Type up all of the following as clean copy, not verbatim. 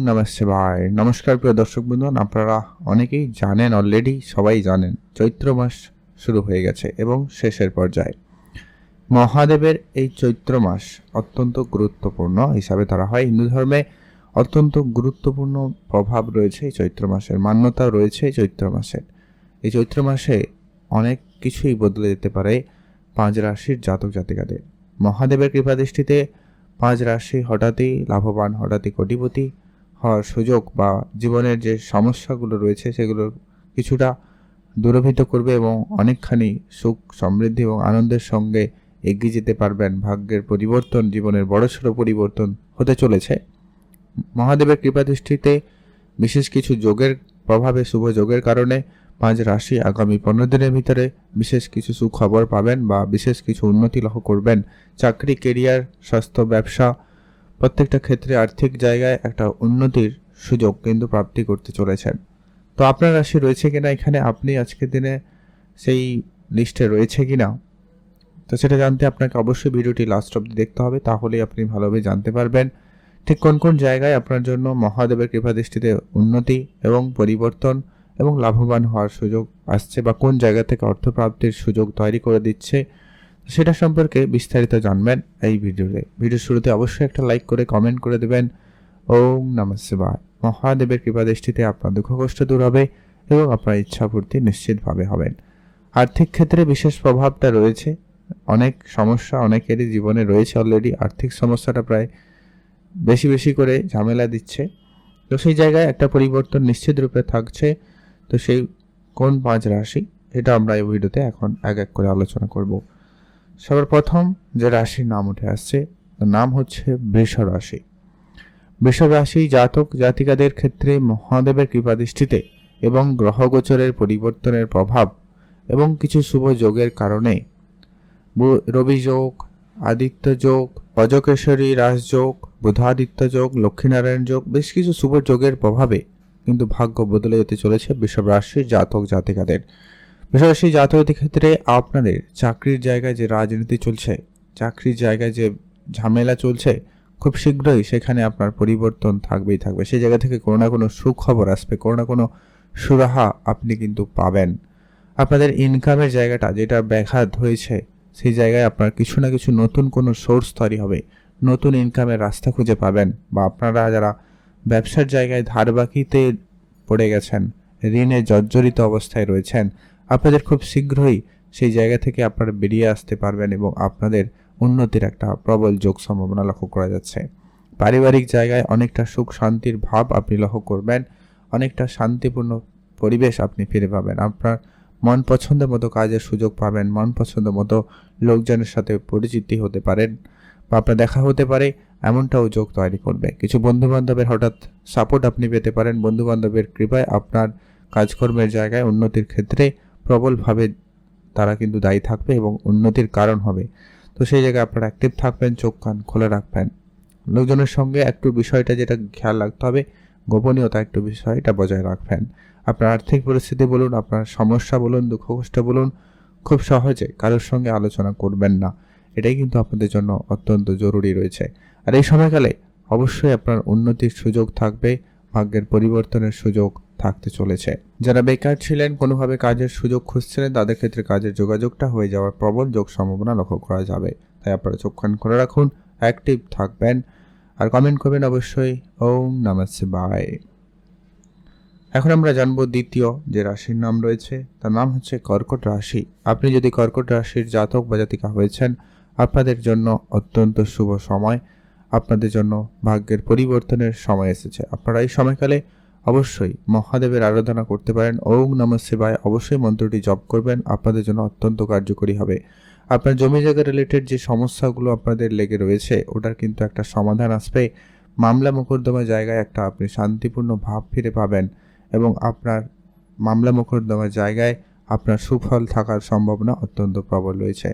নমঃ শিবায়। নমস্কার প্রিয় দর্শক বন্ধুগণ, আপনারা অনেকেই জানেন, অলরেডি সবাই জানেন চৈত্র মাস শুরু হয়ে গেছে এবং শেষের পর্যায়ে। মহাদেবের এই চৈত্র মাস অত্যন্ত গুরুত্বপূর্ণ হিসাবে ধরা হয়। হিন্দু ধর্মে অত্যন্ত গুরুত্বপূর্ণ প্রভাব রয়েছে এই চৈত্র মাসের, মান্যতা রয়েছে এই চৈত্র মাসের। এই চৈত্র মাসে অনেক কিছুই বদলে যেতে পারে 5 রাশির জাতক জাতিকাদের। মহাদেবের কৃপাদৃষ্টিতে 5 রাশি হঠাৎই লাভবান, হঠাৎই কোটিপতি হওয়ার সুযোগ বা জীবনের যে সমস্যাগুলো রয়েছে সেগুলোর কিছুটা দূরীভূত করবে এবং অনেকখানি সুখ সমৃদ্ধি এবং আনন্দের সঙ্গে এগিয়ে যেতে পারবেন। ভাগ্যের পরিবর্তন, জীবনের বড়সড় পরিবর্তন হতে চলেছে। মহাদেবের কৃপাদৃষ্টিতে বিশেষ কিছু যোগের প্রভাবে, শুভ যোগের কারণে 5 রাশি আগামী 15 দিনের ভিতরে বিশেষ কিছু সুখবর পাবেন বা বিশেষ কিছু উন্নতি লক্ষ্য করবেন। চাকরি, কেরিয়ার, স্বাস্থ্য, ব্যবসা প্রত্যেকটা ক্ষেত্রে আর্থিক জায়গায় একটা উন্নতির সুযোগ কিন্তু প্রাপ্তি করতে চলেছেন। তো আপনার রাশি রয়েছে কিনা এখানে, আপনি আজকের দিনে সেই লিস্টে রয়েছে কিনা, তো সেটা জানতে আপনাকে অবশ্যই ভিডিওটি লাস্ট অবধি দেখতে হবে, তাহলেই আপনি ভালোভাবে জানতে পারবেন ঠিক কোন কোন জায়গায় আপনার জন্য মহাদেবের কৃপাদৃষ্টিতে উন্নতি এবং পরিবর্তন এবং লাভবান হওয়ার সুযোগ আসছে বা কোন জায়গা থেকে অর্থপ্রাপ্তির সুযোগ তৈরি করে দিচ্ছে, সেটা সম্পর্কে বিস্তারিত জানবেন এই ভিডিওতে। ভিডিওর শুরুতে অবশ্যই একটা লাইক করে কমেন্ট করে দেবেন। ওম নমঃ শিবায়। মহাদেবের কৃপাদৃষ্টিতে আপনার দুঃখ কষ্ট দূর হবে এবং আপনার ইচ্ছাপূর্তি নিশ্চিতভাবে হবেন। আর্থিক ক্ষেত্রে বিশেষ প্রভাবটা রয়েছে। অনেক সমস্যা অনেকেরই জীবনে রয়েছে অলরেডি। আর্থিক সমস্যাটা প্রায় বেশি করে ঝামেলা দিচ্ছে, তো সেই জায়গায় একটা পরিবর্তন নিশ্চিত রূপে থাকছে। তো সেই কোন 5 রাশি, এটা আমরা এই ভিডিওতে এখন এক এক করে আলোচনা করব। সবার প্রথম যে রাশির নাম উঠে আসছে তার নাম হচ্ছে বৃষ রাশি। বৃষ রাশি জাতক জাতিকাদের ক্ষেত্রে মহাদেবের কৃপাদৃষ্টিতে এবং গ্রহগোচরের পরিবর্তনের প্রভাব এবং কিছু শুভ যোগের কারণে রবি যোগ, আদিত্য যোগ, অজকেশ্বরী রাজযোগ, বুধাদিত্য যোগ, লক্ষ্মীনারায়ণ যোগ, বেশ কিছু শুভ যোগের প্রভাবে কিন্তু ভাগ্য বদলে যেতে চলেছে বৃষভ রাশির জাতক জাতিকাদের। বৃষভ রাশির জাতকদের ক্ষেত্রে আপনাদের চাকরির জায়গায় যে রাজনীতি চলছে, চাকরির জায়গায় যে ঝামেলা চলছে, খুব শীঘ্রই সেখানে আপনার পরিবর্তন থাকবেই থাকবে। সেই জায়গা থেকে কোনো না কোনো সুখবর আসবে, কোনো না কোনো সুরাহা আপনি কিন্তু পাবেন। আপনাদের ইনকামের জায়গাটা যেটা ব্যাঘাত হয়েছে, সেই জায়গায় আপনার কিছু না কিছু নতুন কোনো সোর্স তৈরি হবে, নতুন ইনকামের রাস্তা খুঁজে পাবেন। বা আপনারা যারা ব্যবসার জায়গায় ধার বাকিতে পড়ে গেছেন, ঋণে জর্জরিত অবস্থায় রয়েছেন, আপনাদের খুব শীঘ্রই সেই জায়গা থেকে আপনারা বেরিয়ে আসতে পারবেন এবং আপনাদের উন্নতির একটা প্রবল যোগ সম্ভাবনা লক্ষ্য করা যাচ্ছে। পারিবারিক জায়গায় অনেকটা সুখ শান্তির ভাব আপনি লক্ষ্য করবেন, অনেকটা শান্তিপূর্ণ পরিবেশ আপনি ফিরে পাবেন। আপনার মন পছন্দের মতো কাজের সুযোগ পাবেন, মন পছন্দ মতো লোকজনের সাথে পরিচিতি হতে পারেন বা আপনার দেখা হতে পারে, এমনটাও যোগ তৈরি করবে। কিছু বন্ধুবান্ধবের হঠাৎ সাপোর্ট আপনি পেতে পারেন। বন্ধুবান্ধবের কৃপায় আপনার কাজকর্মের জায়গায় উন্নতির ক্ষেত্রে প্রবলভাবে তারা কিন্তু দায়ী থাকবে এবং উন্নতির কারণ হবে। তো সেই জায়গায় আপনারা অ্যাক্টিভ থাকবেন, চোখ কান খোলা রাখবেন। লোকজনের সঙ্গে একটু বিষয়টা যেটা খেয়াল রাখতে হবে, গোপনীয়তা একটু বিষয়টা বজায় রাখবেন। আপনার আর্থিক পরিস্থিতি বলুন, আপনার সমস্যা বলুন, দুঃখ কষ্ট বলুন, খুব সহজে কারোর সঙ্গে আলোচনা করবেন না। এটাই কিন্তু আপনাদের জন্য অত্যন্ত জরুরি রয়েছে। আর এই সময়কালে অবশ্যই আপনার উন্নতির সুযোগ থাকবে, ভাগ্যের পরিবর্তনের সুযোগ থাকতে চলেছে। যারা বেকার ছিলেন, কোনোভাবে কাজের সুযোগ খুঁজছিলেন, তাদের ক্ষেত্রে কাজের যোগাযোগটা হয়ে যাওয়ার প্রবল যোগ সম্ভাবনা লক্ষ্য করা যাবে। তাই আপনারা চোখ কান খোলা রাখুন, অ্যাক্টিভ থাকবেন আর কমেন্ট করবেন অবশ্যই ওম নমঃ শিবায়। এখন আমরা জানবো দ্বিতীয় যে রাশির নাম রয়েছে তার নাম হচ্ছে কর্কট রাশি। আপনি যদি কর্কট রাশির জাতক বা জাতিকা হয়েছেন, আপনাদের জন্য অত্যন্ত শুভ সময়, আপনাদের জন্য ভাগ্যের পরিবর্তনের সময় এসেছে। আপনারা এই সময়কালে অবশ্যই মহাদেবের আরাধনা করতে পারেন। ওম নমঃ শিবায় অবশ্যই মন্ত্রটি জপ করবেন, আপনাদের জন্য অত্যন্ত কার্যকরী হবে। আপনার জমি জায়গা রিলেটেড যে সমস্যাগুলো আপনাদের লেগে রয়েছে, ওটার কিন্তু একটা সমাধান আসবে। মামলা মোকদ্দমা জায়গায় একটা আপনি শান্তিপূর্ণ ভাব ফিরে পাবেন এবং আপনার মামলা মোকদ্দমার জায়গায় আপনার সুফল থাকার সম্ভাবনা অত্যন্ত প্রবল রয়েছে।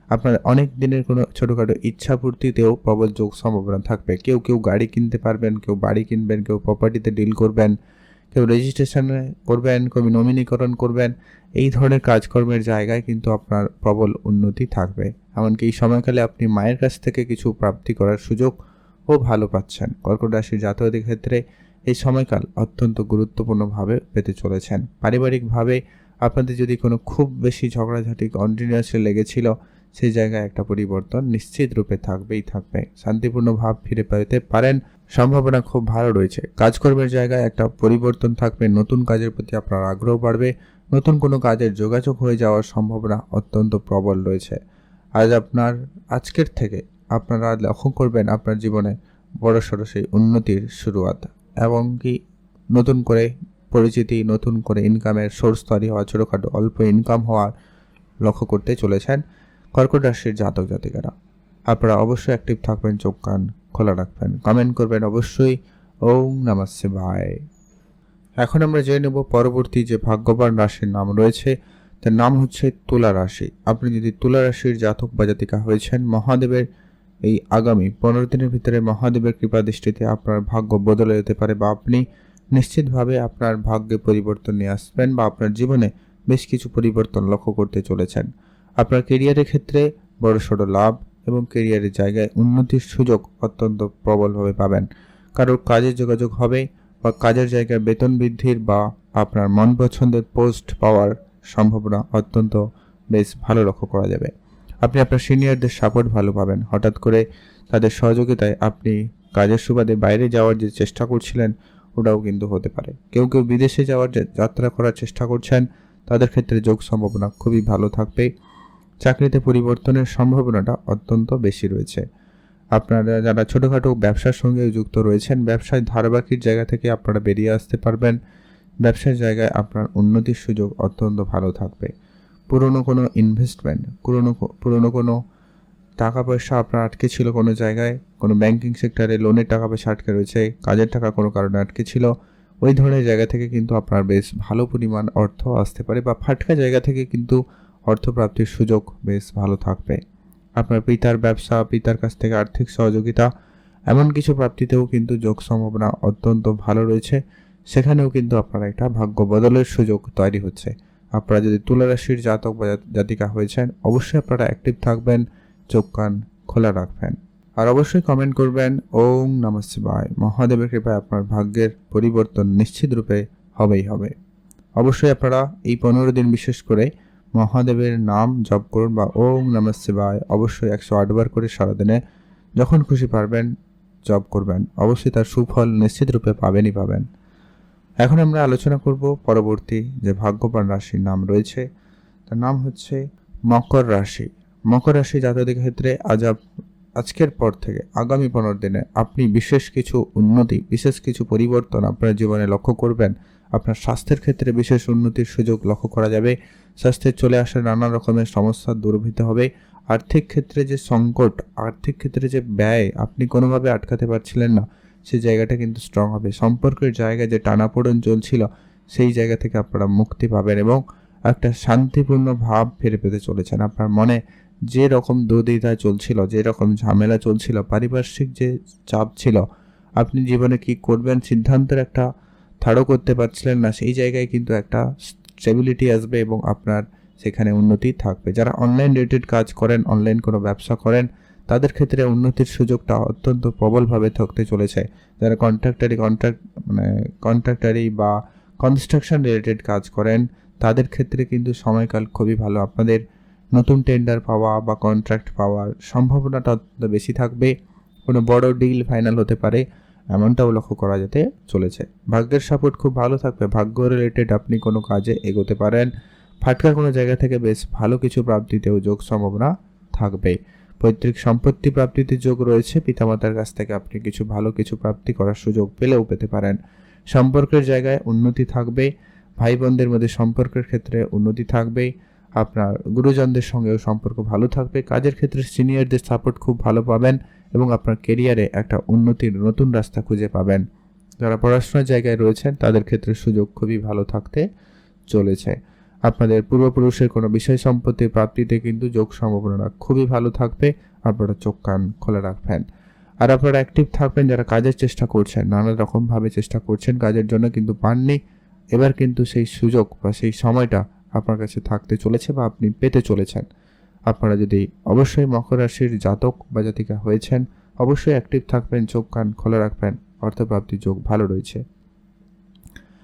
আপনার অনেক দিনের কোনো ছোটোখাটো ইচ্ছা পূর্তিতেও প্রবল যোগ সম্ভাবনা থাকবে। কেউ গাড়ি কিনতে পারবেন, কেউ বাড়ি কিনবেন, কেউ প্রপার্টিতে ডিল করবেন, কেউ রেজিস্ট্রেশনে করবেন, কেউ নমিনীকরণ করবেন। এই ধরনের কাজকর্মের জায়গায় কিন্তু আপনার প্রবল উন্নতি থাকবে। এমনকি এই সময়কালে আপনি মায়ের কাছ থেকে কিছু প্রাপ্তি করার সুযোগ ও ভালো পাচ্ছেন। কর্কট রাশির জাতকদের ক্ষেত্রে এই সময়কাল অত্যন্ত গুরুত্বপূর্ণভাবে পেতে চলেছেন। পারিবারিকভাবে আপনাদের যদি কোনো খুব বেশি ঝগড়াঝাটি কন্টিনিউয়াসলি লেগেছিল, সেই জায়গায় একটা পরিবর্তন নিশ্চিত রূপে থাকবে। শান্তিপূর্ণ ভাব ফিরে পেতে পারেন, সম্ভাবনা খুব ভালো রয়েছে। কাজকর্মের জায়গায় একটা পরিবর্তন থাকবে, নতুন কাজের প্রতি আপনার আগ্রহ বাড়বে, নতুন কোনো কাজের যোগাযোগ হয়ে যাওয়ার সম্ভাবনা অত্যন্ত প্রবল রয়েছে। আজকের থেকে আপনারা লক্ষ্য করবেন আপনার জীবনে বড়সড় সেই উন্নতির শুরুয়াত, এবং কি নতুন করে পরিচিতি, নতুন করে ইনকামের সোর্স তৈরি হওয়া, ছোটোখাটো অল্প ইনকাম হওয়ার লক্ষ্য করতে চলেছেন কর্কট রাশির জাতক জাতিকারা। আপনারা অবশ্যই অ্যাক্টিভ থাকবেন, চোখ কান খোলা রাখবেন, কমেন্ট করবেন অবশ্যই ওম নমঃ শিবায়। এখন আমরা জেনে নেব পরবর্তী যে ভাগ্যবান রাশির নাম রয়েছে, তার নাম হচ্ছে তুলা রাশি। আপনি যদি তুলা রাশির জাতক বা জাতিকা হয়েছেন, মহাদেবের এই আগামী 15 দিনের ভিতরে মহাদেবের কৃপা দৃষ্টিতে আপনার ভাগ্য বদলে যেতে পারে, বা আপনি নিশ্চিতভাবে আপনার ভাগ্যে পরিবর্তন নিয়ে আসবেন, বা আপনার জীবনে বেশ কিছু পরিবর্তন লক্ষ্য করতে চলেছেন। আপনার কেরিয়ারের ক্ষেত্রে বড়সড় লাভ এবং কেরিয়ারের জায়গায় উন্নতির সুযোগ অত্যন্ত প্রবলভাবে পাবেন। কারোর কাজের যোগাযোগ হবে, বা কাজের জায়গায় বেতন বৃদ্ধির বা আপনার মন পছন্দের পোস্ট পাওয়ার সম্ভাবনা অত্যন্ত বেশ ভালো লক্ষ্য করা যাবে। আপনি আপনার সিনিয়রদের সাপোর্ট ভালো পাবেন। হঠাৎ করে তাদের সহযোগিতায় আপনি কাজের সুবাদে বাইরে যাওয়ার যে চেষ্টা করছিলেন, ওটাও কিন্তু হতে পারে। কেউ বিদেশে যাওয়ার যাত্রা করার চেষ্টা করছেন, তাদের ক্ষেত্রে যোগ সম্ভাবনা খুবই ভালো থাকবে। চাকরিতে পরিবর্তনের সম্ভাবনাটা অত্যন্ত বেশি রয়েছে। আপনারা যারা ছোটোখাটো ব্যবসার সঙ্গে যুক্ত রয়েছেন, ব্যবসায় ধারাবাহিক জায়গা থেকে আপনারা বেরিয়ে আসতে পারবেন। ব্যবসার জায়গায় আপনার উন্নতির সুযোগ অত্যন্ত ভালো থাকবে। পুরনো কোনো ইনভেস্টমেন্ট, পুরনো কোনো টাকা পয়সা আপনার আটকে ছিল কোনো জায়গায়, কোনো ব্যাংকিং সেক্টরে লোনের টাকা পয়সা আটকে রয়েছে, কাজের টাকা কোনো কারণে আটকে ছিল, ওই ধরনের জায়গা থেকে কিন্তু আপনার বেশ ভালো পরিমাণ অর্থ আসতে পারে, বা ফাটকা জায়গা থেকে কিন্তু অর্থপ্রাপ্তির সুযোগ বেশ ভালো থাকবে। আপনার পিতার ব্যবসা, পিতার কাছ থেকে আর্থিক সহযোগিতা, এমন কিছু প্রাপ্তিতেও কিন্তু যোগ সম্ভাবনা অত্যন্ত ভালো রয়েছে। সেখানেও কিন্তু আপনার একটা ভাগ্য বদলের সুযোগ তৈরি হচ্ছে। আপনারা যদি তুলা রাশির জাতক বা জাতিকা হয়েছেন, অবশ্যই আপনারা অ্যাক্টিভ থাকবেন, চোখ কান খোলা রাখবেন, আর অবশ্যই কমেন্ট করবেন ওম নমঃ শিবায়। মহাদেবের কৃপায় আপনার ভাগ্যের পরিবর্তন নিশ্চিত রূপে হবে। অবশ্যই আপনারা এই 15 দিন বিশেষ করে মহাদেবের নাম জপ করুন, বা ওম নমঃ শিবায় অবশ্যই 108 বার করে সারাদিনে যখন খুশি পারবেন জপ করবেন। অবশ্যই তার সুফল নিশ্চিত রূপে পাবেন। এখন আমরা আলোচনা করব পরবর্তী যে ভাগ্যবান রাশির নাম রয়েছে, তার নাম হচ্ছে মকর রাশি। মকর রাশি জাতকদের ক্ষেত্রে আজকের পর থেকে আগামী 15 দিনে আপনি বিশেষ কিছু উন্নতি, বিশেষ কিছু পরিবর্তন আপনার জীবনে লক্ষ্য করবেন। আপনার স্বাস্থ্যের ক্ষেত্রে বিশেষ উন্নতির সুযোগ লক্ষ্য করা যাবে। স্বাস্থ্যের চলে আসা নানা রকমের সমস্যা দূরীভূত হবে। আর্থিক ক্ষেত্রে যে সংকট, আর্থিক ক্ষেত্রে যে ব্যয় আপনি কোনোভাবে আটকাতে পারছিলেন না, সেই জায়গাটা কিন্তু স্ট্রং হবে। সম্পর্কের জায়গায় যে টানাপোড়েন চলছিল, সেই জায়গা থেকে আপনারা মুক্তি পাবেন, এবং একটা শান্তিপূর্ণ ভাব ফিরে পেতে চলেছেন। আপনার মনে যে রকম দুদ্বিধা চলছিল, যে রকম ঝামেলা চলছিল, পারিপার্শ্বিক যে চাপ ছিল, আপনি জীবনে কি করবেন সিদ্ধান্তের একটা ধারও করতে পারছিলেন না, সেই জায়গায় কিন্তু একটা স্টেবিলিটি আসবে, এবং আপনার সেখানে উন্নতি থাকবে। যারা অনলাইন রিলেটেড কাজ করেন, অনলাইন কোনো ব্যবসা করেন, তাদের ক্ষেত্রে উন্নতির সুযোগটা অত্যন্ত প্রবলভাবে থাকতে চলেছে। যারা কন্ট্রাক্টারি বা কনস্ট্রাকশন রিলেটেড কাজ করেন, তাদের ক্ষেত্রে কিন্তু সময়কাল খুবই ভালো। আপনাদের নতুন টেন্ডার পাওয়া বা কন্ট্রাক্ট পাওয়ার সম্ভাবনাটা অত্যন্ত বেশি থাকবে। কোনো বড় ডিল ফাইনাল হতে পারে, এমনটাও লক্ষ্য করা যেতে চলেছে। ভাগ্যের সাপোর্ট খুব ভালো থাকবে। ভাগ্য রিলেটেড আপনি কোনো কাজে এগোতে পারেন। ফাটকা কোনো জায়গা থেকে বেশ ভালো কিছু প্রাপ্তিতেও যোগ সম্ভাবনা থাকবে। পৈতৃক সম্পত্তি প্রাপ্তিতে যোগ রয়েছে। পিতামাতার কাছ থেকে আপনি ভালো কিছু প্রাপ্তি করার সুযোগ পেতে পারেন। সম্পর্কের জায়গায় উন্নতি থাকবে। ভাই বোনদের মধ্যে সম্পর্কের ক্ষেত্রে উন্নতি থাকবে। আপনার গুরুজনদের সঙ্গেও সম্পর্ক ভালো থাকবে। কাজের ক্ষেত্রে সিনিয়রদের সাপোর্ট খুব ভালো পাবেন, এবং আপনার কেরিয়ারে একটা উন্নতির নতুন রাস্তা খুঁজে পাবেন। যারা পড়াশোনার জায়গায় রয়েছেন, তাদের ক্ষেত্রে সুযোগ খুবই ভালো থাকতে চলেছে। আপনাদের পূর্বপুরুষের কোনো বিষয় সম্পত্তির প্রাপ্তিতে কিন্তু যোগ সম্ভাবনা খুবই ভালো থাকবে। আপনারা চোখ কান খোলা রাখবেন, আর আপনারা অ্যাক্টিভ থাকবেন। যারা কাজের চেষ্টা করছেন, নানা রকমভাবে চেষ্টা করছেন কাজের জন্য, কিন্তু পাননি, এবার কিন্তু সেই সুযোগ বা সেই সময়টা আপনার কাছে থাকতে চলেছে, বা আপনি পেতে চলেছেন। আপনারা যদি অবশ্যই মকর রাশির জাতক বা জাতিকা হয়েছেন, অবশ্যই অ্যাক্টিভ থাকবেন, চোখ কান খোলা রাখবেন। অর্থপ্রাপ্তির যোগ ভালো রয়েছে।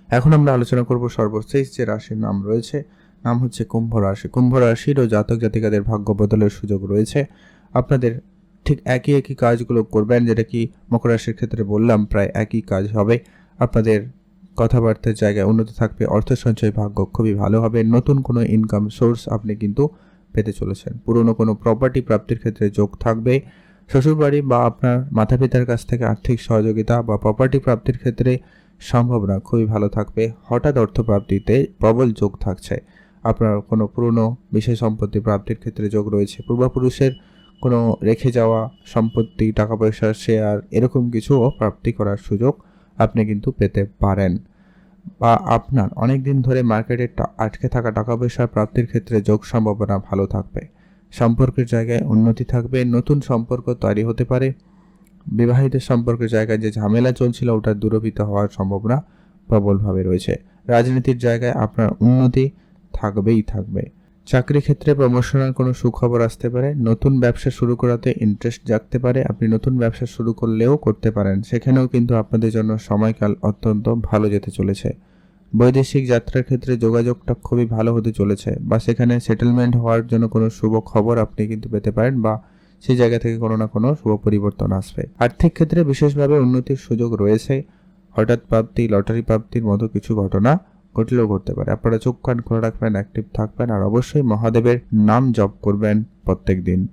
এখন আমরা আলোচনা করব সর্বশেষ যে রাশির নাম রয়েছে, নাম হচ্ছে কুম্ভ রাশি। কুম্ভ রাশিরও জাতক জাতিকাদের ভাগ্য বদলের সুযোগ রয়েছে। আপনাদের ঠিক একই একই কাজগুলো করবেন, যেটা কি মকর রাশির ক্ষেত্রে বললাম, প্রায় একই কাজ হবে। আপনাদের কথাবার্তার জায়গায় উন্নতি থাকবে, অর্থ সঞ্চয় ভাগ্য খুবই ভালো হবে, নতুন কোনো ইনকাম সোর্স আপনি কিন্তু পেতে চলেছেন। পুরনো কোনো প্রপার্টি প্রাপ্তির ক্ষেত্রে যোগ থাকবে। শ্বশুরবাড়ি বা আপনার মাতা পিতার কাছ থেকে আর্থিক সহযোগিতা বা প্রপার্টি প্রাপ্তির ক্ষেত্রে সম্ভাবনা খুবই ভালো থাকবে। হঠাৎ অর্থ প্রাপ্তিতে প্রবল যোগ থাকছে। আপনার কোনো পুরনো বিষয় সম্পত্তি প্রাপ্তির ক্ষেত্রে যোগ রয়েছে। পূর্বপুরুষের কোনো রেখে যাওয়া সম্পত্তি, টাকা পয়সা, শেয়ার এরকম কিছুও প্রাপ্তি করার সুযোগ আপনি কিন্তু পেতে পারেন। বা আপনার অনেক দিন ধরে মার্কেটে আটকে থাকা টাকা পয়সা প্রাপ্তির ক্ষেত্রে যোগ সম্ভাবনা ভালো থাকবে। সম্পর্কের জায়গায় উন্নতি থাকবে, নতুন সম্পর্ক তৈরি হতে পারে। বিবাহিত সম্পর্কের জায়গায় যে ঝামেলা চলছিল ওটা দূরীভূত হওয়ার সম্ভাবনা প্রবলভাবে রয়েছে। রাজনীতির জায়গায় আপনার উন্নতি থাকবেই থাকবে। চাকরি ক্ষেত্রে প্রমোশনের কোনো সুখবর আসতে পারে। নতুন ব্যবসা শুরু করাতে ইন্টারেস্ট জাগতে পারে। আপনি নতুন ব্যবসা শুরু করলেও করতে পারেন, সেখানেও কিন্তু আপনাদের জন্য সময়কাল অত্যন্ত ভালো যেতে চলেছে। বৈদেশিক যাত্রার ক্ষেত্রে যোগাযোগটা খুবই ভালো হতে চলেছে, বা সেখানে সেটেলমেন্ট হওয়ার জন্য কোনো শুভ খবর আপনি কিন্তু পেতে পারেন, বা সেই জায়গা থেকে কোনো না কোনো শুভ পরিবর্তন আসবে। আর্থিক ক্ষেত্রে বিশেষভাবে উন্নতির সুযোগ রয়েছে। হঠাৎ প্রাপ্তি, লটারি প্রাপ্তির মতো কিছু ঘটনা ঘটলেও ঘটতে পারে। আপনারা চোখ কান খোলা রাখবেন, অ্যাক্টিভ থাকবেন, আর অবশ্যই মহাদেবের নাম জপ করবেন প্রত্যেক দিন।